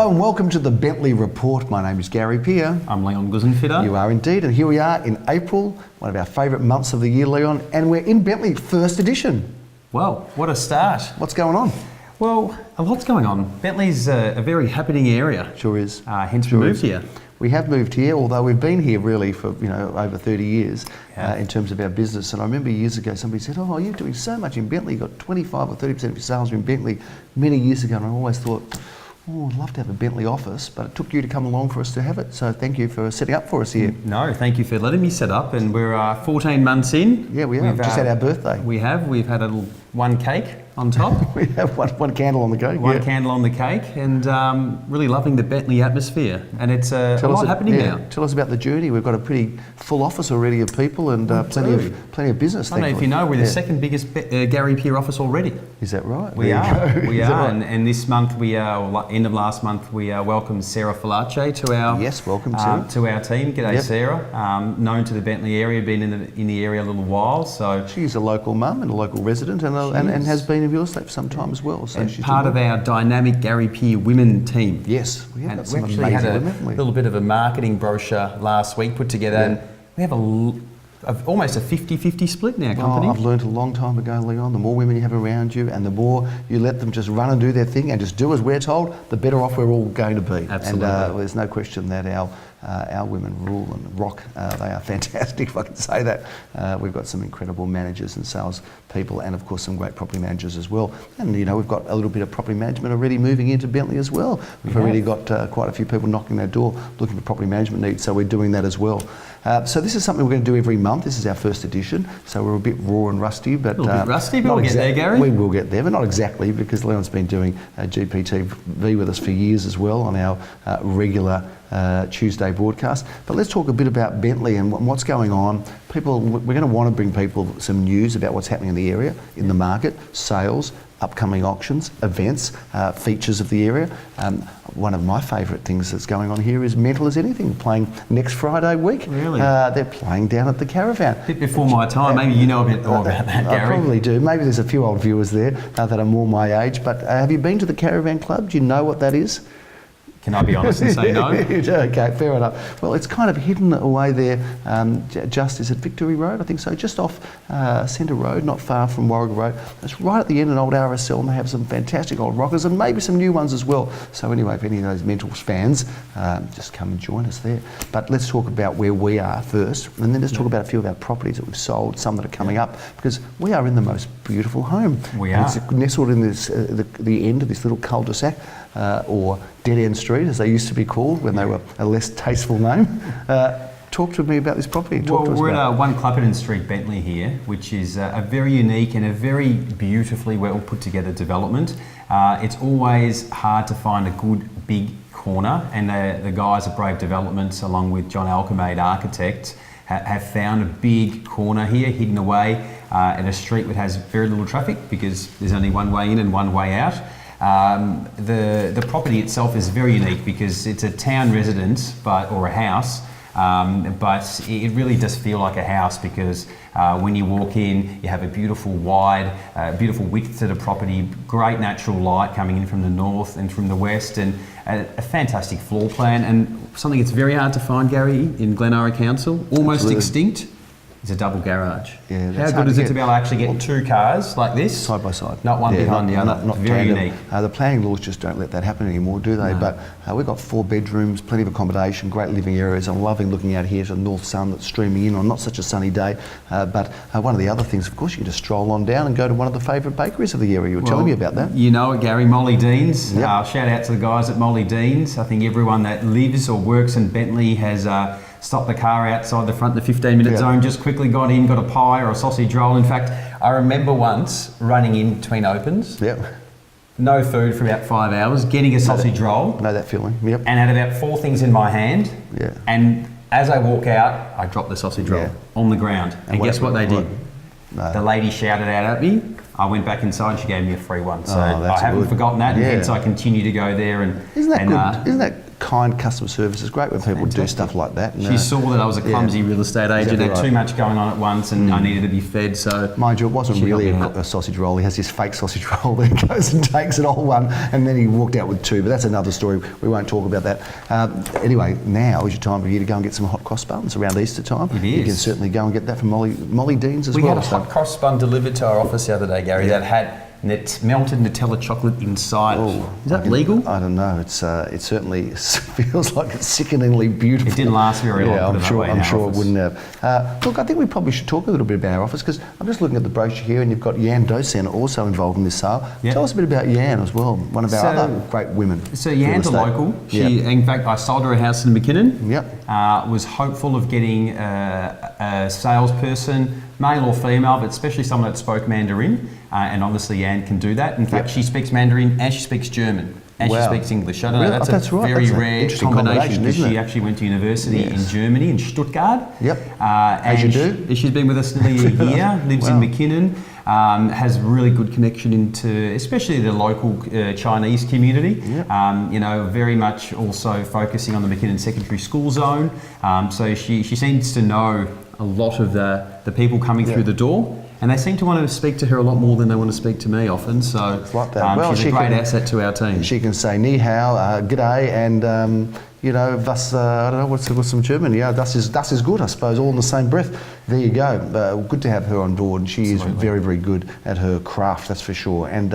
Hello and welcome to the Bentleigh Report. My name is Gary Peer. I'm Leon Guzenfitter. You are indeed, and here we are in April, one of our favourite months of the year, Leon, and we're in Bentleigh, first edition. Well, what a start. What's going on? Well, a lot's going on. Bentleigh's a very happening area. Sure is. Hence we moved here. We have moved here, although we've been here really for over 30 years in terms of our business. And I remember years ago somebody said, "Oh, you're doing so much in Bentleigh. You've got 25 or 30% of your sales are in Bentleigh." Many years ago, and I always thought, "Oh, I'd love to have a Bentleigh office," but it took you to come along for us to have it. So thank you for setting up for us here. No, thank you for letting me set up. And we're 14 months in. Yeah, we have. We've just had our birthday. We've had a little one cake on top. We have one candle on the cake. One candle on the cake, and really loving the Bentleigh atmosphere. And it's a lot happening now. Tell us about the journey. We've got a pretty full office already of people and plenty of business. I don't know if you know, we're the second biggest Gary Peer office already. Is that right? We are. We are. Right? And this month, end of last month, we welcomed Sarah Falace to our welcome Sarah. To our team. G'day, Sarah. Known to the Bentleigh area, been in the area a little while. So she's a local mum and a local resident, and has been in real estate for some time as well. So and she's part of our dynamic Gary Peer women team. Yes, we have got some we actually amazing had a women, haven't we? little bit of a marketing brochure last week put together, and we have almost a 50-50 split in our company. I've learned a long time ago, Leon, the more women you have around you and the more you let them just run and do their thing and just do as we're told, the better off we're all going to be. Absolutely. And there's no question that our women rule and rock. They are fantastic, if I can say that. We've got some incredible managers and sales people, and of course some great property managers as well. And we've got a little bit of property management already moving into Bentleigh as well. We've already got quite a few people knocking our door looking for property management needs, so we're doing that as well. So this is something we're going to do every month. This is our first edition, so we're a bit raw and rusty. But, a little bit rusty, but we'll get there, Gary. We will get there, but not exactly, because Leon's been doing GPTV with us for years as well on our regular Tuesday broadcast. But let's talk a bit about Bentleigh and what's going on. We're going to want to bring people some news about what's happening in the area, in the market, sales, upcoming auctions, events, features of the area. One of my favourite things that's going on here is Mental as Anything, playing next Friday week. Really? They're playing down at the Caravan. A bit before my time, maybe you know a bit more about that, Gary. I probably do. Maybe there's a few old viewers there that are more my age, but have you been to the Caravan Club? Do you know what that is? Can I be honest and say no? Okay, fair enough. Well, it's kind of hidden away there, is it Victory Road? I think so, just off Centre Road, not far from Warwick Road. It's right at the end, an old RSL, and they have some fantastic old rockers and maybe some new ones as well. So anyway, if any of those Mentals fans, just come and join us there. But let's talk about where we are first, and then let's talk about a few of our properties that we've sold, some that are coming up, because we are in the most beautiful home. We are. It's nestled in this the end of this little cul-de-sac, or Dead End Street, as they used to be called when they were a less tasteful name. Talk to me about this property. We're at 1 Clapperton Street, Bentleigh here, which is a very unique and a very beautifully well put together development. It's always hard to find a good big corner, and the guys at Brave Developments, along with John Alchemade Architect, have found a big corner here hidden away in a street which has very little traffic because there's only one way in and one way out. The property itself is very unique because it's a town residence or a house, but it really does feel like a house because when you walk in, you have a beautiful beautiful width to the property, great natural light coming in from the north and from the west, and a fantastic floor plan, and something that's very hard to find, Gary, in Glen Council, almost extinct. It's a double garage. Yeah, how good is it to be able to actually get two cars like this? Side by side. Not one behind the other. Not very tandem. unique. The planning laws just don't let that happen anymore, do they? No. But we've got 4 bedrooms, plenty of accommodation, great living areas. I'm loving looking out here to the north sun that's streaming in on not such a sunny day. But one of the other things, of course, you can just stroll on down and go to one of the favourite bakeries of the area. You were telling me about that. You know it, Gary, Molly Dean's. Yep. Shout out to the guys at Molly Dean's. I think everyone that lives or works in Bentleigh has stopped the car outside the front in the 15-minute zone, just quickly got in, got a pie or a sausage roll. In fact, I remember once running in between opens, no food for about 5 hours, getting a sausage roll. Know that feeling, yep. And had about 4 things in my hand. Yeah. And as I walk out, I drop the sausage roll on the ground. And guess what they did? No. The lady shouted out at me. I went back inside and she gave me a free one. So that's I haven't good. forgotten that, and hence I continue to go there. And isn't that good? Isn't that kind customer service is great when people do stuff like that. And, she saw that I was a clumsy real estate agent, exactly had right. too much going on at once, and I needed to be fed. So, mind you, it wasn't really a sausage roll. He has this fake sausage roll that he goes and takes an old one, and then he walked out with 2. But that's another story. We won't talk about that. Anyway, now is your time for you to go and get some hot cross buns around Easter time. It is. You can certainly go and get that from Molly Dean's as well. We had a hot cross bun delivered to our office the other day, Gary, that had melted Nutella chocolate inside. Oh, is that legal? I don't know. It certainly feels like it's sickeningly beautiful. It didn't last very long. Yeah, I'm sure it wouldn't have. Look, I think we probably should talk a little bit about our office, because I'm just looking at the brochure here, and you've got Jan Dosen also involved in this sale. Yep. Tell us a bit about Jan as well, one of our other great women. So Jan's a local. In fact, I sold her a house in Mckinnon. Yep. Was hopeful of getting a salesperson, male or female, but especially someone that spoke Mandarin. And obviously Jan can do that. In fact, she speaks Mandarin and she speaks German. And she speaks English. I don't know, that's a very rare combination, because she actually went to university in Germany, in Stuttgart. Yep. As you do. She's been with us nearly a year, lives in Mckinnon, has really good connection into, especially the local Chinese community. Yep. Very much also focusing on the Mckinnon Secondary School Zone. So she seems to know a lot of the people coming through the door. And they seem to want to speak to her a lot more than they want to speak to me often. So it's like that. She's a great asset to our team. She can say ni hao, g'day, and was, I don't know, what's some German? Yeah, das is good, I suppose, all in the same breath. There you go. Good to have her on board. She is very, very good at her craft, that's for sure. And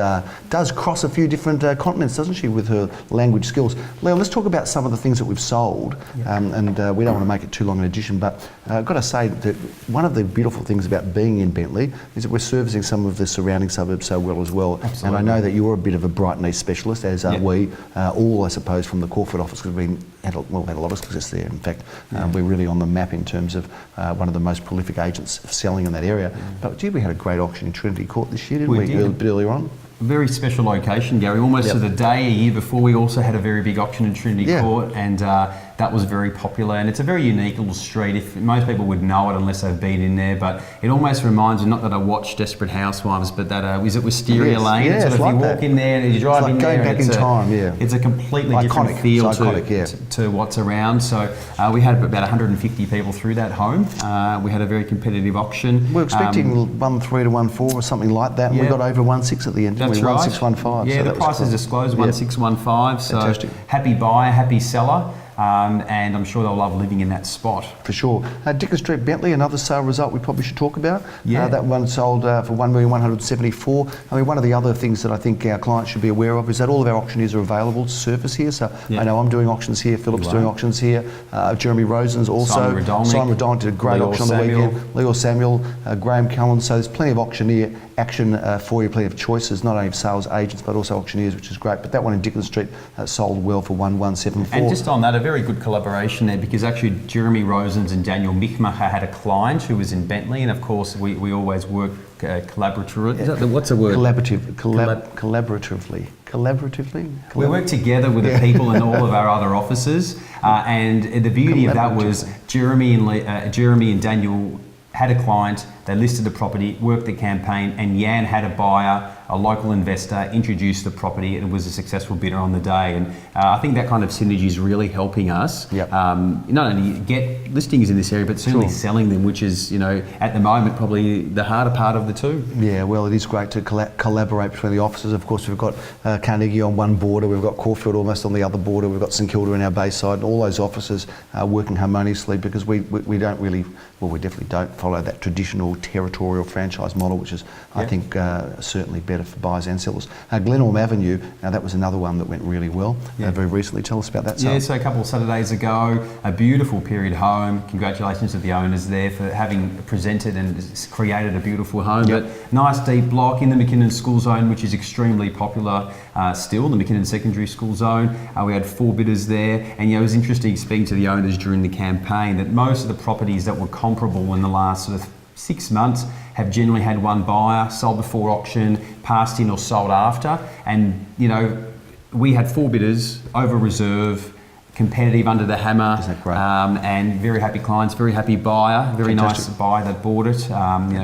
does cross a few different continents, doesn't she, with her language skills. Leo, let's talk about some of the things that we've sold. And we don't want to make it too long an edition, but I've got to say that one of the beautiful things about being in Bentleigh is that we're servicing some of the surrounding suburbs so well as well. Absolutely. And I know that you're a bit of a Brighton East specialist, as are we, all, I suppose, from the corporate office, because we've had a lot of success there. In fact, we're really on the map in terms of one of the most prolific agents selling in that area. But gee, we had a great auction in Trinity Court this year, didn't we? A bit earlier on. Very special location, Gary. Almost to the day a year before, we also had a very big auction in Trinity Court, and that was very popular. And it's a very unique little street. If most people would know it unless they've been in there, but it almost reminds me, not that I watch Desperate Housewives, but that is it Wisteria Lane? Yeah, so if you walk in there and you drive in there, going back in time. It's a completely different feel to what's around. So we had about 150 people through that home. We had a very competitive auction. We're expecting 1.3 to 1.4 or something like that. And we got over 1.6 at the end. That's right. 1.615. Yeah, so the price is disclosed, 1.615. So fantastic. Happy buyer, happy seller. And I'm sure they'll love living in that spot. For sure. Dickens Street, Bentleigh, another sale result we probably should talk about. That one sold for $1,174,000. I mean, one of the other things that I think our clients should be aware of is that all of our auctioneers are available to surface here. So I know I'm doing auctions here, Philip's doing auctions here, Jeremy Rosen's also. Simon Redolnik did a great auction on the weekend. Leo Samuel, Graham Cullen. So there's plenty of auctioneer action for you, plenty of choices, not only of sales agents but also auctioneers, which is great. But that one in Dickens Street sold well for $1,174,000. And just on that, a very good collaboration there, because actually Jeremy Rosens and Daniel Michmacher had a client who was in Bentleigh, and of course we always work collaboratively. What's the word? Collaboratively. We work together with the people in all of our other offices, and the beauty of that was Jeremy and Daniel had a client, they listed the property, worked the campaign, and Jan had a buyer, a local investor, introduced the property, and was a successful bidder on the day. And I think that kind of synergy is really helping us not only get listings in this area, but certainly selling them, which is, at the moment, probably the harder part of the two. Yeah, well, it is great to collaborate between the offices. Of course, we've got Carnegie on one border, we've got Caulfield almost on the other border, we've got St Kilda in our Bayside, and all those offices are working harmoniously, because we don't really, we definitely don't follow that traditional territorial franchise model, which is, I think, certainly better for buyers and sellers. Glen Avenue, now that was another one that went really well very recently. Tell us about that sale. Yeah, so a couple of Saturdays ago, a beautiful period home. Congratulations to the owners there for having presented and created a beautiful home. But nice deep block in the Mckinnon School Zone, which is extremely popular still, the Mckinnon Secondary School Zone. We had 4 bidders there, and it was interesting speaking to the owners during the campaign that most of the properties that were comparable in the last sort of 6 months have generally had one buyer, sold before auction, passed in or sold after. And, we had 4 bidders, over reserve, competitive, under the hammer. Isn't that great? And very happy clients, very happy buyer, very nice buyer that bought it.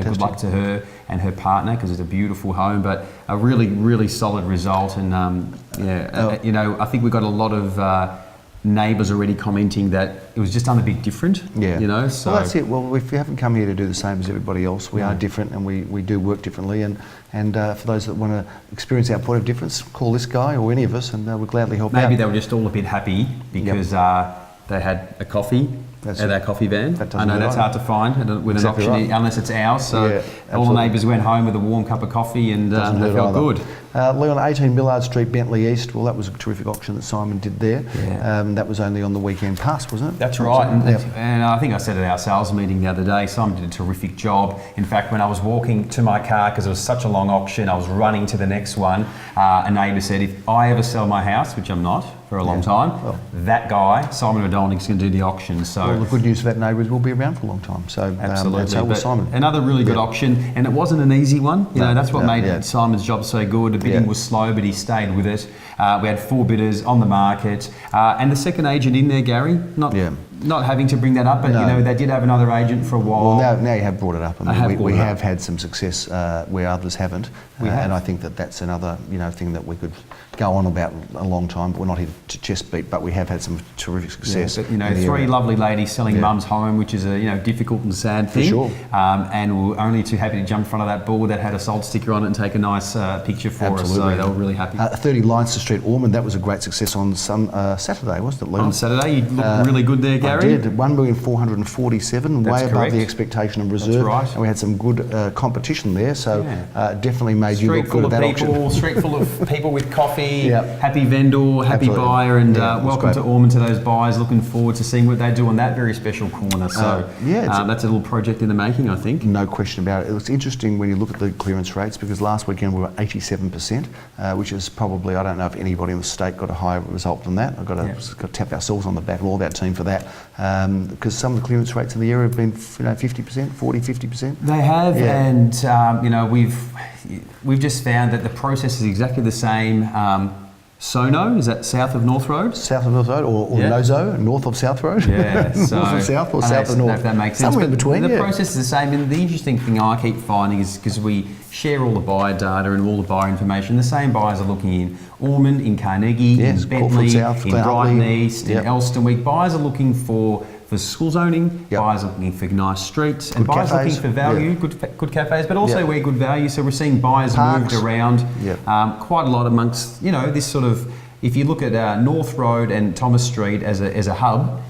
Good luck to her and her partner, because it's a beautiful home, but a really, really solid result. And, I think we got a lot of neighbours already commenting that it was just done a bit different. Yeah. You know, so Well, that's it. Well, if you haven't come here to do the same as everybody else, we are different, and we do work differently. And for those that want to experience our point of difference, call this guy or any of us, and we'll gladly help out. maybe they were just all a bit happy because they had a coffee. That's at it. our coffee van. That I know that's hard to find with Exactly an auction right. unless it's ours. So Yeah, all the absolutely. neighbours went home with a warm cup of coffee and they Doesn't hurt felt either. good. Leon, 18 Millard Street, Bentleigh East. Well, that was a terrific auction that Simon did there. Yeah. That was only on the weekend past, wasn't it? That's right. And, Yep. and I think I said at our sales meeting the other day, Simon did a terrific job. In fact, when I was walking to my car, because it was such a long auction, I was running to the next one. A neighbour said, if I ever sell my house, which I'm not for a long time, that guy, Simon O'Donnell's going to do the auction. So Well, the good news for that neighbour is we'll be around for a long time. So, absolutely. and so will But Simon. Another really good auction, and it wasn't an easy one. You know, that's what made Simon's job so good. The bidding was slow, but he stayed with it. We had 4 bidders on the market, and the second agent in there, Gary. Not having to bring that up, but you know they did have another agent for a while. Well, now you have brought it up. I mean, we have had some success where others haven't, and I think that's another thing that we could go on about a long time. But we're not here to chest beat, but we have had some terrific success. Yeah, but, 3 lovely ladies selling mum's home, which is a difficult and sad thing. For sure. And we were only too happy to jump in front of that board that had a sold sticker on it and take a nice picture for us. So they were really happy. 30 Leinster Street, Ormond. That was a great success on Saturday, wasn't it, Leon? On Saturday, you looked really good there, Gary. I did. 1,447,000, way above the expectation of reserve. That's right. And we had some good competition there, so definitely made you look good at that auction. Street full of people with coffee, Yep. happy vendor, happy Absolutely. buyer, and Yeah, it was welcome great. to Ormond to those buyers. Looking forward to seeing what they do on that very special corner. So that's a little project in the making, I think. No question about it. It's interesting when you look at the clearance rates, because last weekend we were 87%, which is probably, I don't know if anybody in the state got a higher result than that. I've got to tap ourselves on the back and all of our team for that, because some of the clearance rates in the area have been 50%, 40, 50%. They have, and we've just found that the process is exactly the same. Sono, is that south of North Road? South of North Road, or Nozo, north of South Road? Yeah, north of South, or south of North? I don't know if that makes sense. Somewhere in between, The process is the same, and the interesting thing I keep finding is because we share all the buyer data and all the buyer information, the same buyers are looking in Ormond, in Carnegie, in Bentleigh, South, in Glen, Brighton East, in Elstonwick. Buyers are looking for school zoning, buyers are looking for nice streets, and buyers are looking for value, good cafes, but also we're good value. So we're seeing buyers moved around quite a lot amongst, this sort of, if you look at North Road and Thomas Street as a hub,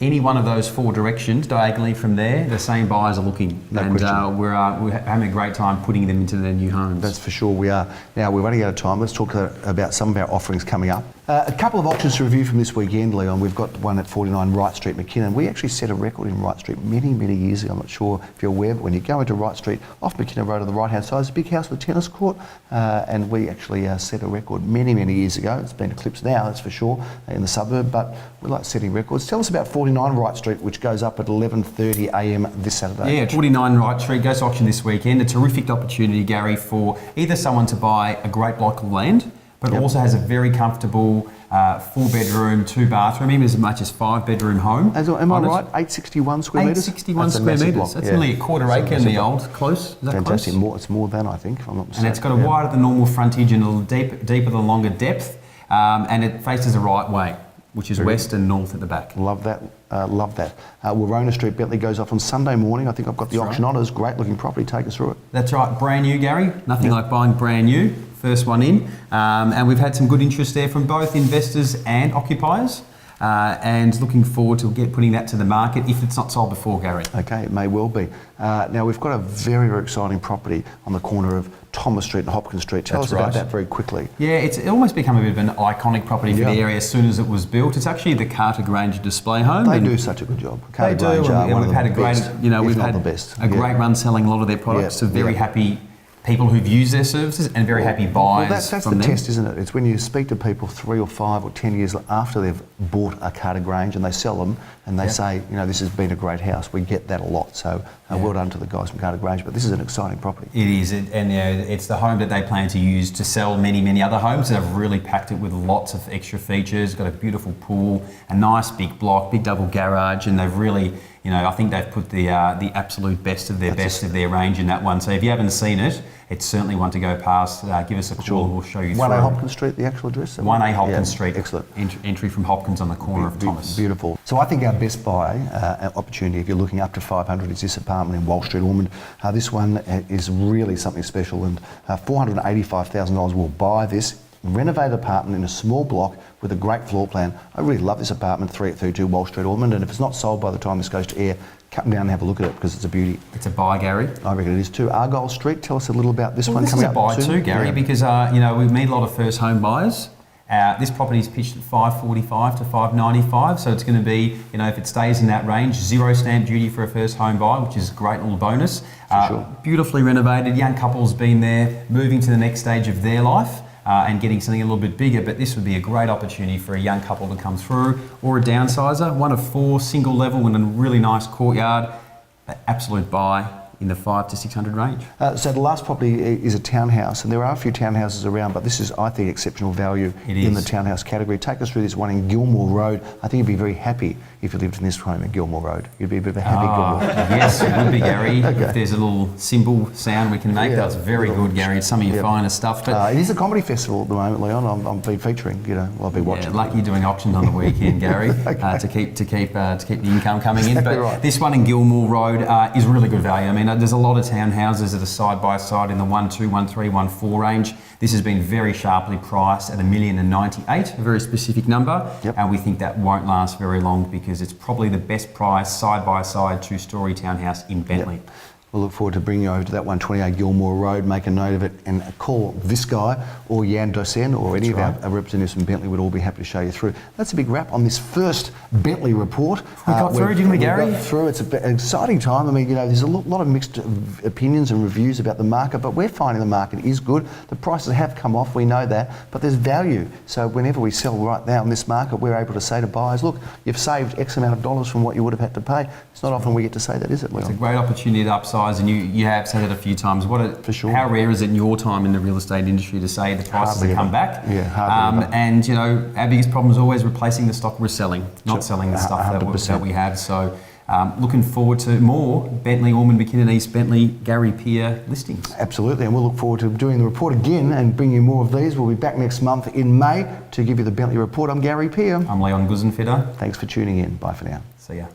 any one of those 4 directions, diagonally from there, the same buyers are looking. We're having a great time putting them into their new homes. That's for sure, we are. Now, we're running out of time. Let's talk about some of our offerings coming up. A couple of auctions to review from this weekend, Leon. We've got one at 49 Wright Street, Mckinnon. We actually set a record in Wright Street many, many years ago. I'm not sure if you're aware, but when you go into Wright Street, off Mckinnon Road on the right-hand side, there's a big house with a tennis court, and we actually set a record many, many years ago. It's been eclipsed now, that's for sure, in the suburb, but we like setting records. Tell us about 49 Wright Street, which goes up at 11:30 a.m. this Saturday. Yeah, 49 Wright Street goes to auction this weekend. A terrific opportunity, Gary, for either someone to buy a great block of land, but also has a very comfortable 4-bedroom, 2-bathroom, even as much as 5-bedroom home. Am I right? 861 square metres? 861 square metres. That's nearly a quarter acre in the old close. Is that fantastic. close? It's more than, I think, if I'm not mistaken. And it's got a wider than normal frontage and a little deeper than longer depth, and it faces the right way, which is west and north at the back. Love that. Love that. Werona Street, Bentleigh goes off on Sunday morning. I think I've got the auction on. It's a great looking property. Take us through it. That's right. Brand new, Gary. Nothing like buying brand new. First one in. And we've had some good interest there from both investors and occupiers. And looking forward to putting that to the market if it's not sold before, Gary. Okay, it may well be. Now, we've got a very, very exciting property on the corner of Thomas Street and Hopkins Street. Tell us about that very quickly. Yeah, it's almost become a bit of an iconic property for the area as soon as it was built. It's actually the Carter Granger display home. They do such a good job. They do, and we've had a great, we've had a great run selling a lot of their products to very happy people who've used their services and very happy buyers. Well, that's the test, isn't it? It's when you speak to people 3 or 5 or 10 years after they've bought a Carter Grange and they sell them and they say, this has been a great house. We get that a lot. So well done to the guys from Carter Grange. But this is an exciting property. It is, and it's the home that they plan to use to sell many, many other homes. They've really packed it with lots of extra features. Got a beautiful pool, a nice big block, big double garage, and they've really I think they've put the absolute best of their range in that one. So if you haven't seen it, it's certainly one to go past. Give us a call and we'll show you 1A through. Hopkins Street, the actual address? 1A Hopkins Street. Excellent. Entry from Hopkins on the corner of Thomas. Beautiful. So I think our best buy opportunity, if you're looking up to 500, is this apartment in Walsh Street, Ormond. This one is really something special, and $485,000 will buy this renovated apartment in a small block with a great floor plan. I really love this apartment, 3832 Walsh Street, Ormond, and if it's not sold by the time this goes to air, come down and have a look at it because it's a beauty. It's a buy, Gary. I reckon it is too. Argyle Street, tell us a little about this one This coming is a up buy soon. too, Gary, because we meet a lot of first home buyers. This property is pitched at $545 to $595, so it's going to be, if it stays in that range, zero stamp duty for a first home buyer, which is a great little bonus. Sure. Beautifully renovated, young couple's been there, moving to the next stage of their life. And getting something a little bit bigger, but this would be a great opportunity for a young couple to come through, or a downsizer, one of 4, single level in a really nice courtyard. Absolute buy in the 500 to 600 range. So the last property is a townhouse, and there are a few townhouses around, but this is, I think, exceptional value in the townhouse category. Take us through this one in Gilmour Road. I think you'd be very happy if you lived in this home in Gilmour Road. You'd be a bit of a happy Gilmour. Yes, it would be, Gary. Okay. If there's a little cymbal sound we can make, that's very good, Gary. It's some of your finest stuff. But it is a comedy festival at the moment, Leon. I'll be featuring. I'll be watching. Lucky doing auctions on the weekend, Gary, to keep the income coming in. But right. This one in Gilmour Road is really good value. I mean, there's a lot of townhouses that are side by side in the 1.2, 1.3, 1.4 range. This has been very sharply priced at $1,098,000, a very specific number, and we think that won't last very long because it's probably the best priced side by side 2-story townhouse in Bentleigh. Yep. We'll look forward to bringing you over to that 128 Gilmour Road, make a note of it, and call this guy or Jan Dosen or any of our representatives from Bentleigh. Would all be happy to show you through. That's a big wrap on this first Bentleigh report. We got through, didn't we, Gary? We got through. It's an exciting time. I mean, there's a lot of mixed opinions and reviews about the market, but we're finding the market is good. The prices have come off, we know that, but there's value. So whenever we sell right now in this market, we're able to say to buyers, look, you've saved X amount of dollars from what you would have had to pay. It's not often we get to say that, is it, Leon? It's a great opportunity to upsize, and you have said it a few times. For sure. How rare is it in your time in the real estate industry to say the prices have come back? Yeah, hardly ever. And our biggest problem is always replacing the stock we're selling, not selling the stuff that we have. So looking forward to more Bentleigh, Ormond, Mckinnon, East Bentleigh, Gary Pier listings. Absolutely, and we'll look forward to doing the report again and bringing you more of these. We'll be back next month in May to give you the Bentleigh report. I'm Gary Pier. I'm Leon Guzenfitter. Thanks for tuning in. Bye for now. See ya.